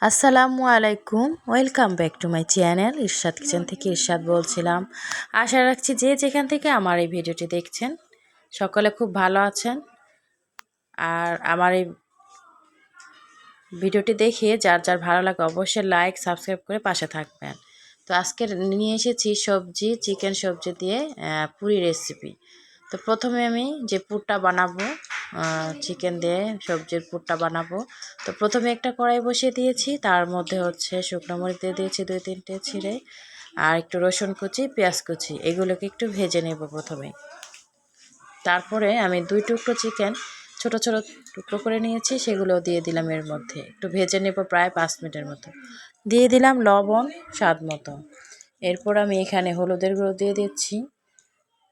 আসসালামু আলাইকুম, welcome back to my channel. Ershad kitchen থেকে ইরশাদ বলছিলাম। আশা রাখছি যে যেখান থেকে আমার এই ভিডিওটি দেখছেন সকলে খুব ভালো আছেন। আর আমার এই ভিডিওটি দেখে যার যার ভালো লাগে অবশ্যই লাইক সাবস্ক্রাইব করে পাশে থাকবেন। তো আজকে নিয়ে এসেছি চিকেন সবজি দিয়ে পুরি রেসিপি। তো প্রথমে আমি যে পুরটা বানাবো, চিকেন দিয়ে সবজির পুরটা বানাবো। তো প্রথমে একটা কড়াই বসিয়ে দিয়েছি, তার মধ্যে হচ্ছে শুকনো মরিচ দিয়ে দিয়েছি 2-3টে ছিঁড়ে, আর একটু রসুন কুচি, পেঁয়াজ কুচি, এগুলোকে একটু ভেজে নেব প্রথমে। তারপরে আমি 2 টুকরো চিকেন ছোট ছোট টুকরো করে নিয়েছি, সেগুলো দিয়ে দিলাম এর মধ্যে, একটু ভেজে নেব প্রায় 5 মিনিটের মতো। দিয়ে দিলাম লবণ স্বাদ মতো। এরপর আমি এখানে হলুদের গুঁড়ো দিয়ে দিচ্ছি।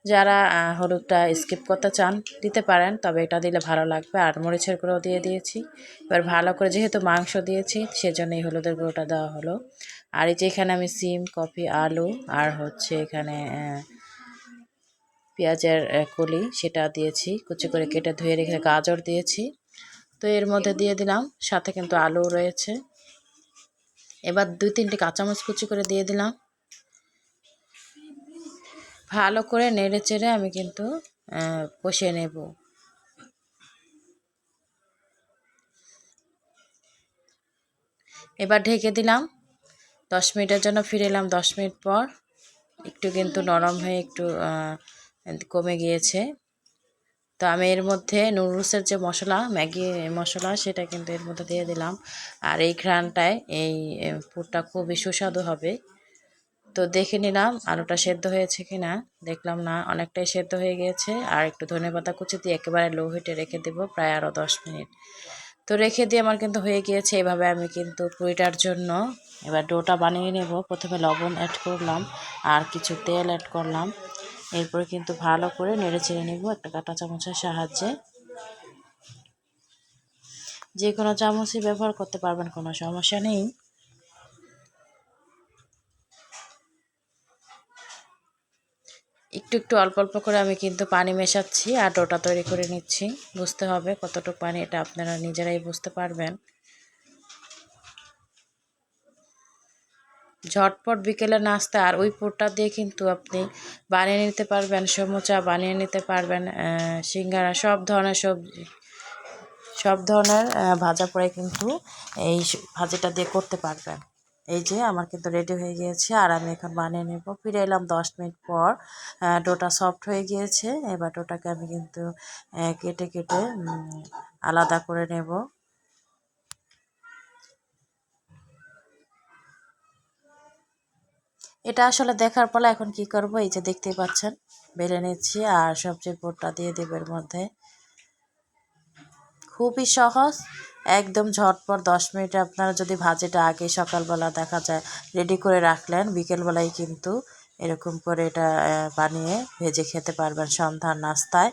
যারা হলুদটা স্কিপ করতে চান দিতে পারেন, তবে এটা দিলে ভালো লাগবে। আর মরিচের গুঁড়ো দিয়ে দিয়েছি। এবার ভালো করে, যেহেতু মাংস দিয়েছি সেজন্য এই হলুদের গুঁড়োটা দেওয়া হলো। আর এই যে এখানে আমি সিম, কপি, আলু আর হচ্ছে এখানে পেঁয়াজের কলি সেটা দিয়েছি, কুচি করে কেটে ধুয়ে রেখে গাজর দিয়েছি। তো এর মধ্যে দিয়ে দিলাম, সাথে কিন্তু আলু রয়েছে। এবার 2-3টে কাঁচামরিচ কুচি করে দিয়ে দিলাম। ভালো করে নেড়ে চেড়ে আমি কিন্তু কষিয়ে নেব। এবার ঢেকে দিলাম 10 মিনিটের জন্য। ফিরে এলাম 10 মিনিট পর। একটু কিন্তু নরম হয়ে একটু কমে গিয়েছে। তো আমি এর মধ্যে নুডলসের যে মশলা, ম্যাগি মশলা, সেটা কিন্তু এর মধ্যে দিয়ে দিলাম। আর এই ঘ্রাণটায় এই পুরটা খুবই সুস্বাদু হবে। তো দেখে নিলাম আলুটা সেদ্ধ হয়েছে কিনা। দেখলাম না, অনেকটাই সেদ্ধ হয়ে গিয়েছে। আর একটু ধনেপাতা কুচি দিয়ে একেবারে লো হিটে রেখে দেবো প্রায় আরও 10 মিনিট। তো রেখে দিয়ে আমার কিন্তু হয়ে গিয়েছে। এভাবে আমি কিন্তু পুরিটার জন্য এবার ডোটা বানিয়ে নেব। প্রথমে লবণ অ্যাড করলাম আর কিছু তেল অ্যাড করলাম। এরপরে কিন্তু ভালো করে নেড়ে চেড়ে নেব একটা কাঁটা চামচের সাহায্যে। যে কোনো চামচই ব্যবহার করতে পারবেন, কোনো সমস্যা নেই। একটু একটু অল্প অল্প করে আমি কিন্তু পানি মেশাচ্ছি আর ডোটা তৈরি করে নিচ্ছি। বুঝতে হবে কতটুকু পানি, এটা আপনারা নিজেরাই বুঝতে পারবেন। ঝটপট বিকেলের নাস্তা। আর ওই পুরটা দিয়ে কিন্তু আপনি বানিয়ে নিতে পারবেন সমুচা, বানিয়ে নিতে পারবেন সিঙ্গারা, সব ধরনের ভাজা পোড়াই কিন্তু এই ভাজিটা দিয়ে করতে পারবেন। এই যে আমার কিন্তু রেডি হয়ে গিয়েছে আর আমি এখন বানিয়ে নেব। ফিরে এলাম 10 মিনিট পর। ডোটা সফট হয়ে গিয়েছে। এবার ডোটাকে আমি কিন্তু কেটে কেটে আলাদা করে নেব। এটা আসলে দেখার পরে এখন কি করব, এই যে দেখতেই পাচ্ছেন বেলে নিচ্ছি আর সবজির পুরটা দিয়ে দেব এর মধ্যে। খুবই সহজ, একদম ঝটপট 10 মিনিটে আপনারা যদি ভাজিটা আগে সকালবেলা দেখা যায় রেডি করে রাখলেন, বিকেলবেলায় কিন্তু এরকম করে এটা বানিয়ে ভেজে খেতে পারবেন সন্ধ্যার নাস্তায়।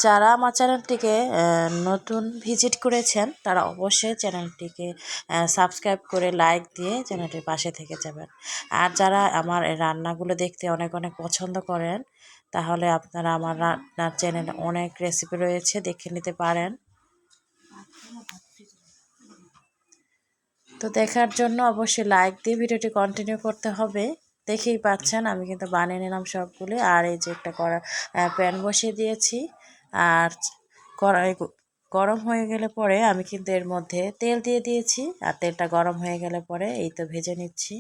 যারা আমার চ্যানেলটিকে নতুন ভিজিট করেছেন তারা অবশ্যই চ্যানেলটিকে সাবস্ক্রাইব করে লাইক দিয়ে চ্যানেলটির পাশে থেকে যাবেন। আর যারা আমার রান্নাগুলো দেখতে অনেক অনেক পছন্দ করেন, তাহলে আপনারা আমার রান্নার চ্যানেলে অনেক রেসিপি রয়েছে, দেখে নিতে পারেন। তো দেখার জন্য অবশ্যই লাইক দিয়ে ভিডিওটি কন্টিনিউ করতে হবে। দেখেই পাচ্ছেন আমি কিন্তু বানিয়ে নিলাম সবগুলি। আর এই যে একটা প্যান বসিয়ে দিয়েছি। আর কড়াই গরম হয়ে গেলে পরে আমি কিন্তু এর মধ্যে তেল দিয়ে দিয়েছি। আর তেলটা গরম হয়ে গেলে পরে এই তো ভেজে নিচ্ছি।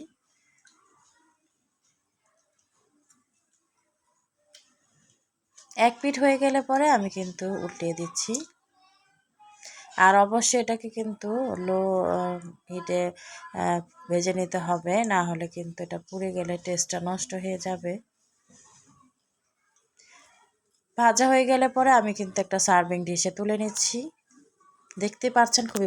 এক পিঠ হয়ে গেলে পরে আমি কিন্তু উল্টিয়ে দিচ্ছি। আর অবশ্যই এটাকে কিন্তু লো হিটে ভেজে নিতে হবে, না হলে কিন্তু এটা পুড়ে গেলে টেস্টটা নষ্ট হয়ে যাবে। ভাজা হয়ে গেলে পরে আমি কিন্তু একটা সার্ভিং ডিশে তুলে নিচ্ছি। দেখতে পাচ্ছেন খুবই